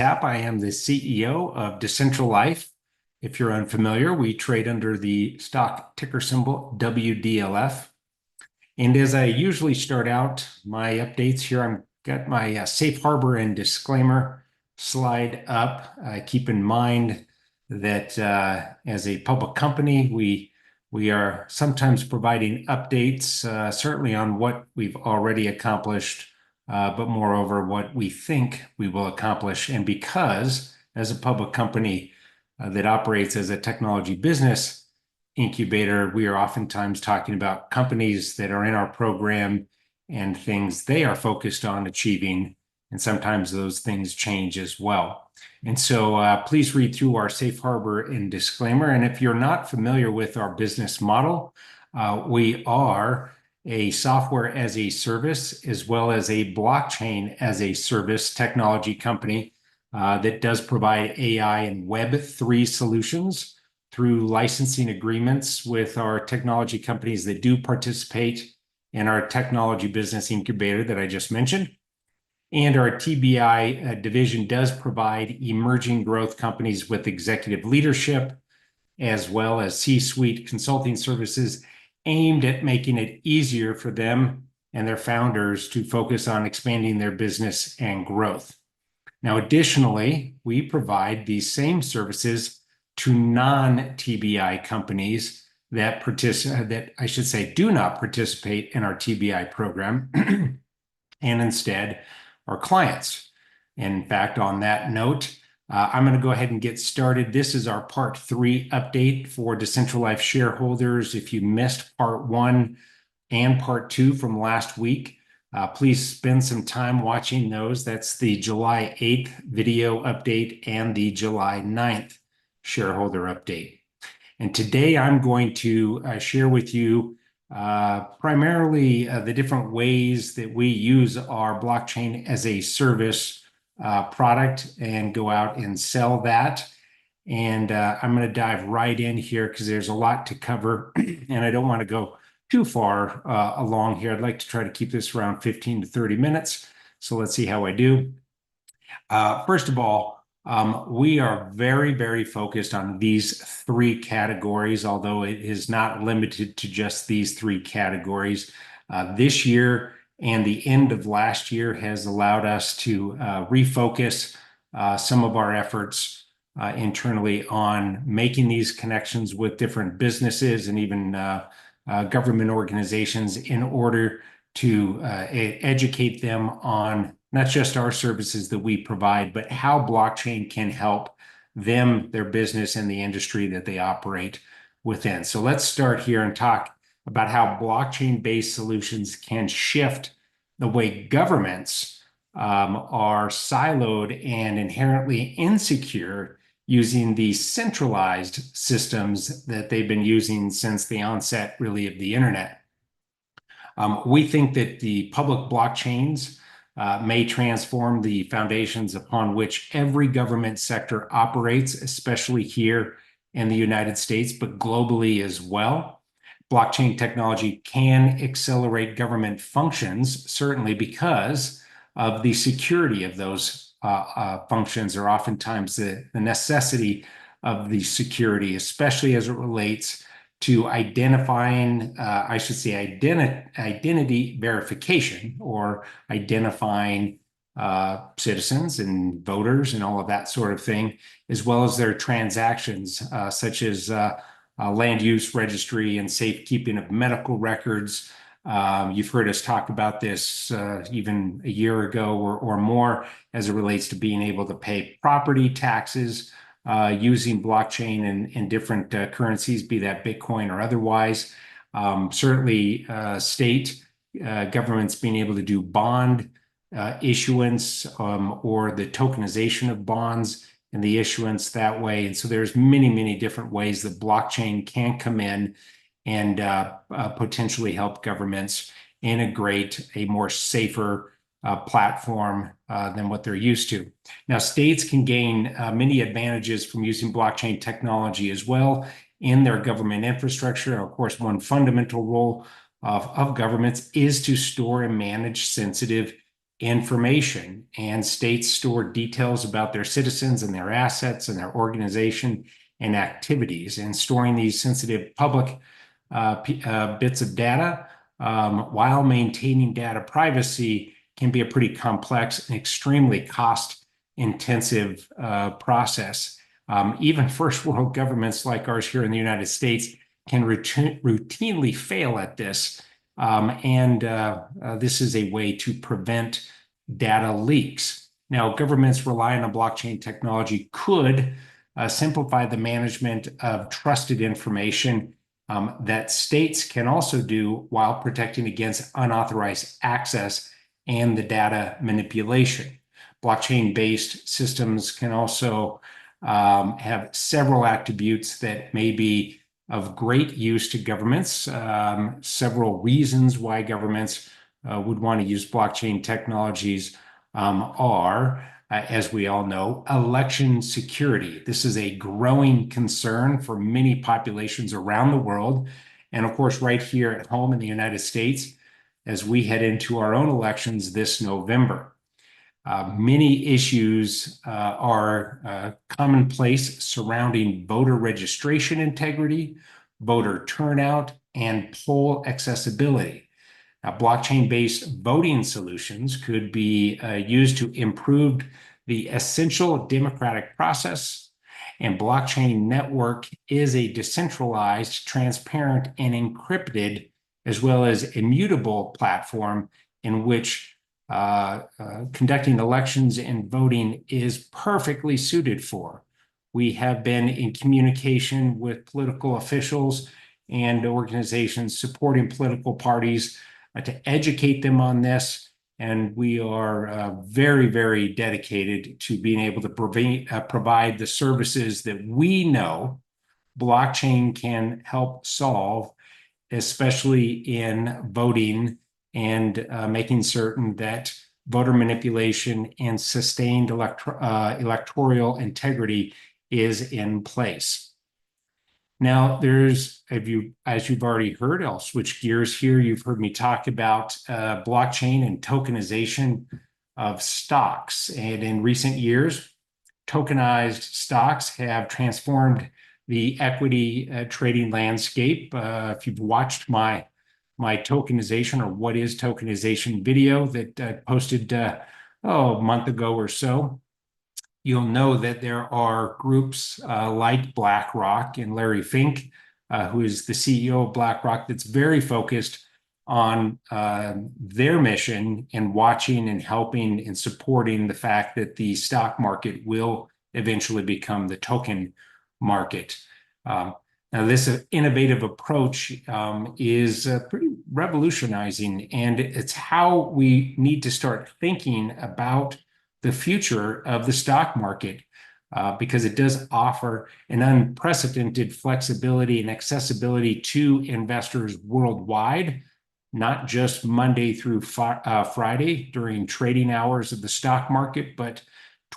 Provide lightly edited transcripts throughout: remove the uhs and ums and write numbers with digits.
Tapp. I am the CEO of Decentral Life. If you're unfamiliar, we trade under the stock ticker symbol WDLF. And as I usually start out my updates here, I've got my safe harbor and disclaimer slide up. Keep in mind that as a public company, we are sometimes providing updates, certainly on what we've already accomplished, but moreover, what we think we will accomplish. And because as a public company that operates as a technology business incubator, we are oftentimes talking about companies that are in our program and things they are focused on achieving. And sometimes those things change as well. And so please read through our safe harbor and disclaimer. And if you're not familiar with our business model, we are a software as a service as well as a blockchain as a service technology company that does provide AI and Web3 solutions through licensing agreements with our technology companies that do participate in our technology business incubator that I just mentioned. And our TBI division does provide emerging growth companies with executive leadership, as well as C-suite consulting services aimed at making it easier for them and their founders to focus on expanding their business and growth. Now, additionally, we provide these same services to non-TBI companies that do not participate in our TBI program and instead our clients. In fact, on that note, I'm going to go ahead and get started. This is our part 3 update for Decentral Life shareholders. If you missed part 1 and part 2 from last week, please spend some time watching those. That's the July 8th video update and the July 9th shareholder update. And today I'm going to share with you primarily the different ways that we use our blockchain as a service product and go out and sell that. And I'm going to dive right in here because there's a lot to cover and I don't want to go too far along here. I'd like to try to keep this around 15 to 30 minutes. So let's see how I do. First of all, we are very, very focused on these 3 categories, although it is not limited to just these 3 categories. This year and the end of last year has allowed us to refocus some of our efforts internally on making these connections with different businesses and even government organizations in order to educate them on not just our services that we provide, but how blockchain can help them, their business, and the industry that they operate within. So let's start here and talk about how blockchain-based solutions can shift the way governments are siloed and inherently insecure using the centralized systems that they've been using since the onset, really, of the internet. We think that the public blockchains may transform the foundations upon which every government sector operates, especially here in the United States, but globally as well. Blockchain technology can accelerate government functions, certainly because of the security of those functions, or oftentimes the necessity of the security, especially as it relates to identifying, identity verification, or identifying citizens and voters and all of that sort of thing, as well as their transactions, such as land use registry and safekeeping of medical records. You've heard us talk about this even a year ago or more as it relates to being able to pay property taxes using blockchain and different currencies, be that Bitcoin or otherwise. Certainly state governments being able to do bond issuance or the tokenization of bonds and the issuance that way. And so there's many, many different ways that blockchain can come in and potentially help governments integrate a more safer platform than what they're used to. Now, states can gain many advantages from using blockchain technology as well in their government infrastructure. Of course, one fundamental role of governments is to store and manage sensitive information, and states store details about their citizens and their assets and their organization and activities. And storing these sensitive public bits of data while maintaining data privacy can be a pretty complex and extremely cost-intensive process. Even first world governments like ours here in the United States can routinely fail at this. This is a way to prevent data leaks. Now, governments relying on blockchain technology could simplify the management of trusted information that states can also do while protecting against unauthorized access and the data manipulation. Blockchain-based systems can also have several attributes that may be of great use to governments. Several reasons why governments would want to use blockchain technologies are, as we all know, election security. This is a growing concern for many populations around the world. And of course, right here at home in the United States, as we head into our own elections this November. Many issues are commonplace surrounding voter registration integrity, voter turnout, and poll accessibility. Now, blockchain-based voting solutions could be used to improve the essential democratic process. And blockchain network is a decentralized, transparent, and encrypted, as well as immutable platform in which conducting elections and voting is perfectly suited for. We have been in communication with political officials and organizations supporting political parties to educate them on this. And we are very, very dedicated to being able to provide the services that we know blockchain can help solve, especially in voting and making certain that voter manipulation and sustained electoral integrity is in place. Now, as you've already heard, I'll switch gears here. You've heard me talk about blockchain and tokenization of stocks. And in recent years, tokenized stocks have transformed the equity trading landscape. If you've watched my tokenization, or what is tokenization video that I posted a month ago or so, you'll know that there are groups like BlackRock and Larry Fink, who is the CEO of BlackRock, that's very focused on their mission and watching and helping and supporting the fact that the stock market will eventually become the token market. Now, this innovative approach is pretty revolutionizing, and it's how we need to start thinking about the future of the stock market, because it does offer an unprecedented flexibility and accessibility to investors worldwide, not just Monday through Friday during trading hours of the stock market, but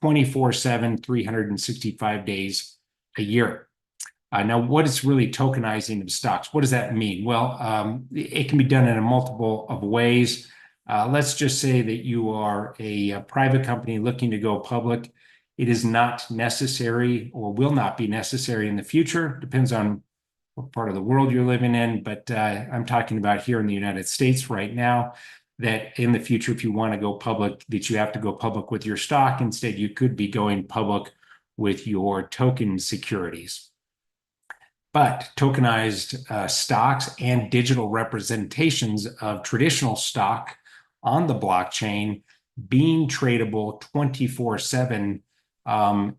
24/7, 365 days a year. Now, what is really tokenizing of stocks? What does that mean? Well, it can be done in a multiple of ways. Let's just say that you are a private company looking to go public. It is not necessary, or will not be necessary in the future. Depends on what part of the world you're living in. But I'm talking about here in the United States right now, that in the future, if you want to go public, that you have to go public with your stock. Instead, you could be going public with your token securities. But tokenized stocks and digital representations of traditional stock on the blockchain being tradable 24/7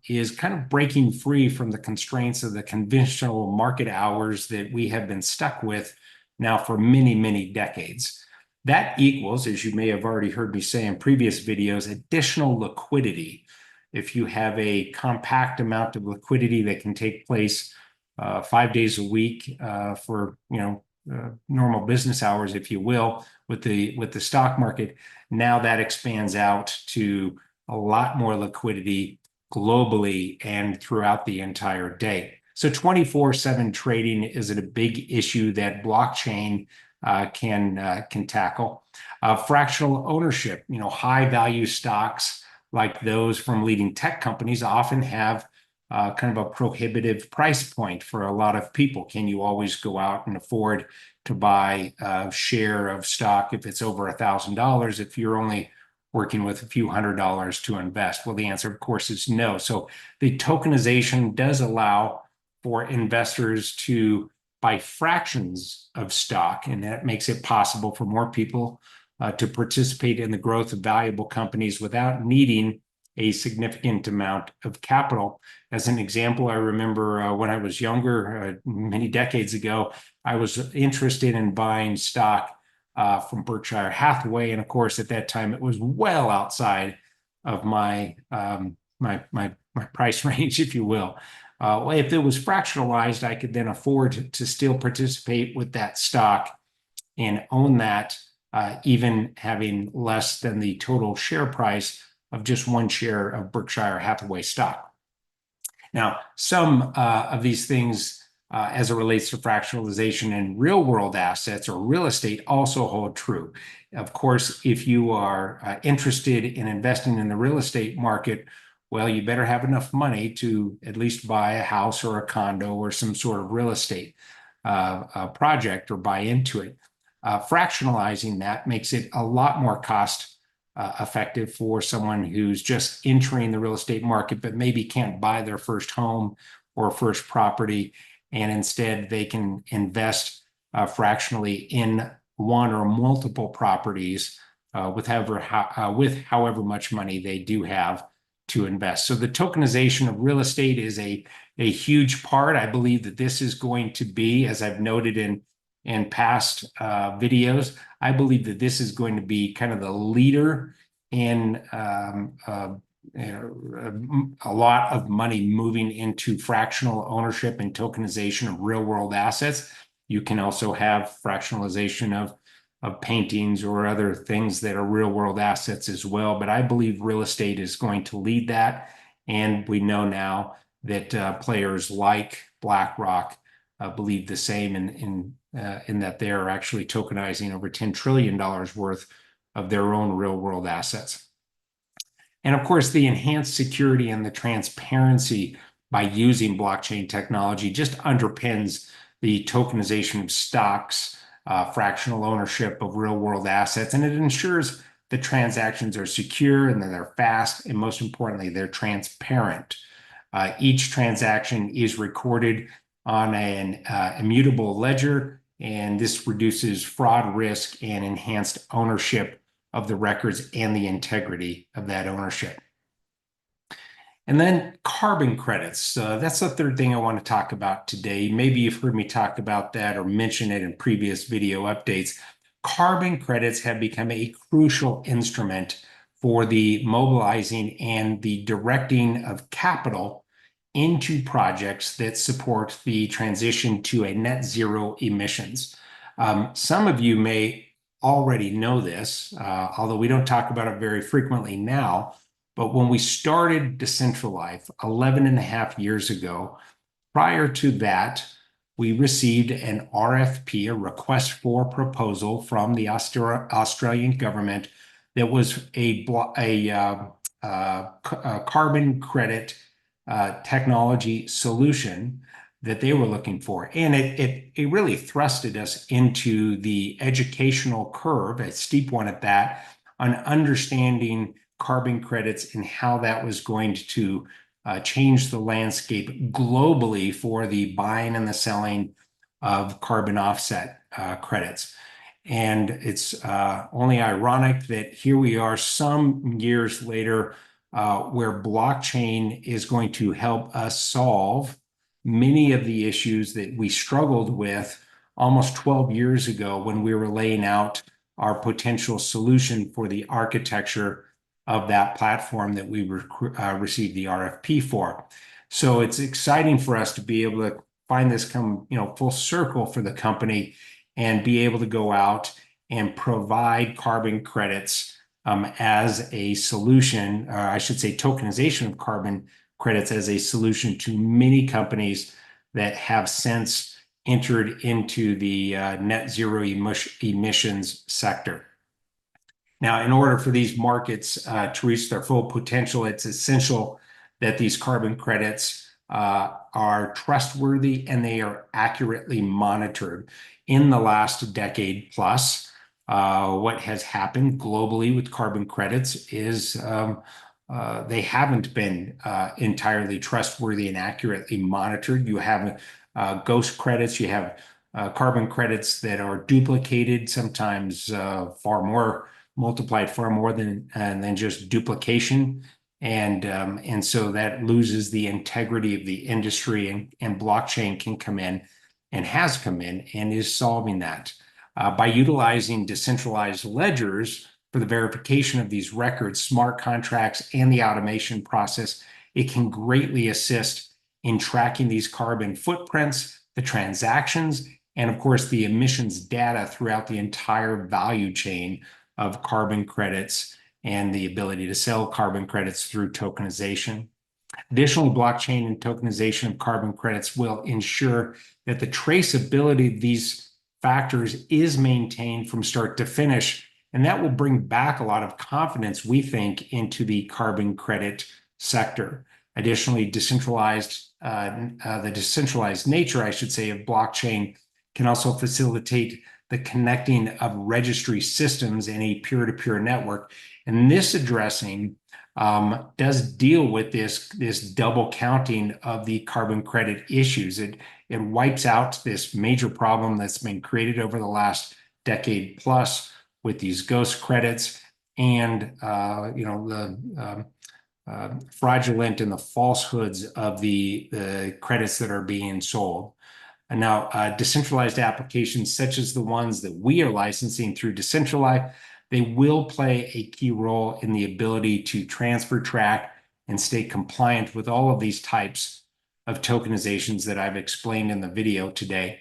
is kind of breaking free from the constraints of the conventional market hours that we have been stuck with now for many, many decades. That equals, as you may have already heard me say in previous videos, additional liquidity. If you have a compact amount of liquidity that can take place 5 days a week for normal business hours, if you will, with the stock market, now that expands out to a lot more liquidity globally and throughout the entire day. So 24/7 trading is a big issue that blockchain can tackle. Fractional ownership, high value stocks like those from leading tech companies often have kind of a prohibitive price point for a lot of people. Can you always go out and afford to buy a share of stock if it's over $1,000 if you're only working with a few $100s to invest? Well, the answer, of course, is no. So the tokenization does allow for investors to buy fractions of stock, and that makes it possible for more people to participate in the growth of valuable companies without needing a significant amount of capital. As an example, I remember when I was younger, many decades ago, I was interested in buying stock from Berkshire Hathaway, and of course, at that time, it was well outside of my price range, if you will. If it was fractionalized, I could then afford to still participate with that stock and own that, even having less than the total share price of just one share of Berkshire Hathaway stock. Now, some of these things, as it relates to fractionalization in real world assets or real estate, also hold true. Of course, if you are interested in investing in the real estate market, well, you better have enough money to at least buy a house or a condo or some sort of real estate project or buy into it. Fractionalizing that makes it a lot more cost effective for someone who's just entering the real estate market, but maybe can't buy their first home or first property, and instead they can invest fractionally in one or multiple properties with however much money they do have to invest. So the tokenization of real estate is a huge part. I believe that this is going to be, as I've noted in past videos, I believe that this is going to be kind of the leader in a lot of money moving into fractional ownership and tokenization of real world assets. You can also have fractionalization of paintings or other things that are real world assets as well. But I believe real estate is going to lead that. And we know now that players like BlackRock believe the same in that they are actually tokenizing over $10 trillion worth of their own real world assets. And of course, the enhanced security and the transparency by using blockchain technology just underpins the tokenization of stocks, fractional ownership of real world assets, and it ensures the transactions are secure and that they're fast, and most importantly, they're transparent. Each transaction is recorded on an immutable ledger, and this reduces fraud risk and enhanced ownership of the records and the integrity of that ownership. And then carbon credits. That's the third thing I want to talk about today. Maybe you've heard me talk about that or mention it in previous video updates. Carbon credits have become a crucial instrument for the mobilizing and the directing of capital into projects that support the transition to a net zero emissions. Some of you may already know this, although we don't talk about it very frequently now. But when we started Decentral Life 11 and a half years ago, prior to that, we received an RFP, a request for proposal from the Australian government that was a carbon credit technology solution that they were looking for. And it really thrusted us into the educational curve, a steep one at that, on understanding carbon credits and how that was going to change the landscape globally for the buying and the selling of carbon offset credits. And it's only ironic that here we are some years later where blockchain is going to help us solve many of the issues that we struggled with almost 12 years ago when we were laying out our potential solution for the architecture of that platform that we received the RFP for. So it's exciting for us to be able to find this come, full circle for the company and be able to go out and provide carbon credits as a solution, I should say tokenization of carbon credits as a solution to many companies that have since entered into the net zero emissions sector. Now, in order for these markets to reach their full potential, it's essential that these carbon credits are trustworthy and they are accurately monitored. In the last decade plus, what has happened globally with carbon credits is they haven't been entirely trustworthy and accurately monitored. You have ghost credits, you have carbon credits that are duplicated, sometimes multiplied far more than just duplication. And so that loses the integrity of the industry, and blockchain can come in and has come in and is solving that. By utilizing decentralized ledgers for the verification of these records, smart contracts, and the automation process, it can greatly assist in tracking these carbon footprints, the transactions, and of course, the emissions data throughout the entire value chain of carbon credits and the ability to sell carbon credits through tokenization. Additionally, blockchain and tokenization of carbon credits will ensure that the traceability of these factors is maintained from start to finish, and that will bring back a lot of confidence, we think, into the carbon credit sector. Additionally, the decentralized nature, I should say, of blockchain can also facilitate the connecting of registry systems in a peer-to-peer network. And this addressing does deal with this double counting of the carbon credit issues. It wipes out this major problem that's been created over the last decade plus with these ghost credits and the fraudulent and the falsehoods of the credits that are being sold. And now, decentralized applications such as the ones that we are licensing through Decentral Life, they will play a key role in the ability to transfer, track, and stay compliant with all of these types of tokenizations that I've explained in the video today.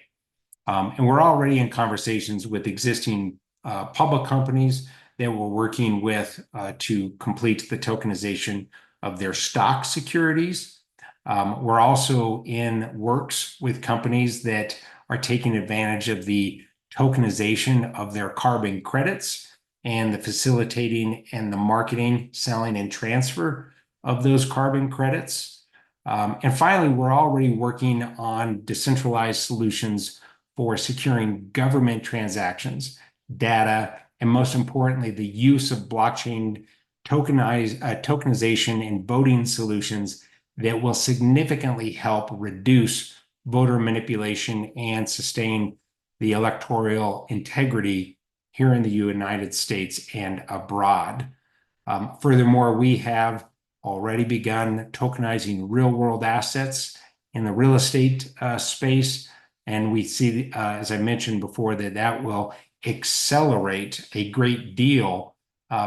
And we're already in conversations with existing public companies that we're working with to complete the tokenization of their stock securities. We're also in works with companies that are taking advantage of the tokenization of their carbon credits and the facilitating and the marketing, selling, and transfer of those carbon credits. And finally, we're already working on decentralized solutions for securing government transactions, data, and most importantly, the use of blockchain tokenization and voting solutions that will significantly help reduce voter manipulation and sustain the electoral integrity here in the United States and abroad. Furthermore, we have already begun tokenizing real-world assets in the real estate space, and we see, as I mentioned before, that will accelerate a great deal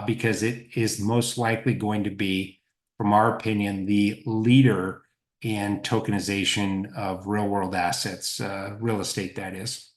because it is most likely going to be, from our opinion, the leader in tokenization of real-world assets, real estate, that is.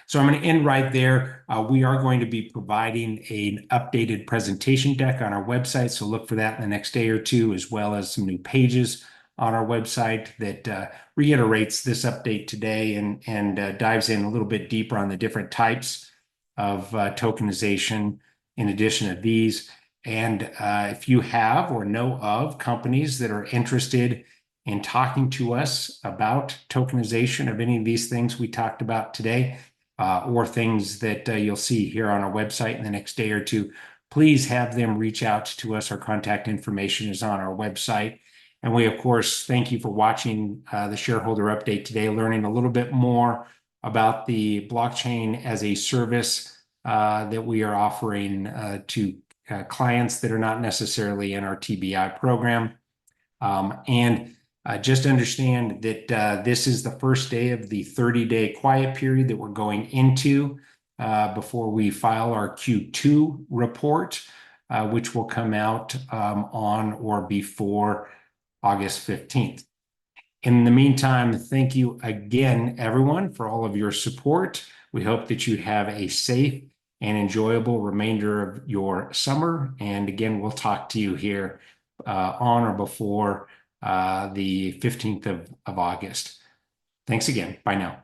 So I'm going to end right there. We are going to be providing an updated presentation deck on our website, so look for that in the next day or two, as well as some new pages on our website that reiterates this update today and dives in a little bit deeper on the different types of tokenization in addition to these. And if you have or know of companies that are interested in talking to us about tokenization of any of these things we talked about today, or things that you'll see here on our website in the next day or two, please have them reach out to us. Our contact information is on our website. And we, of course, thank you for watching the shareholder update today, learning a little bit more about the blockchain as a service that we are offering to clients that are not necessarily in our TBI program. Just understand that this is the first day of the 30-day quiet period that we're going into before we file our Q2 report, which will come out on or before August 15th. In the meantime, thank you again, everyone, for all of your support. We hope that you have a safe and enjoyable remainder of your summer. And again, we'll talk to you here on or before the 15th of August. Thanks again. Bye now.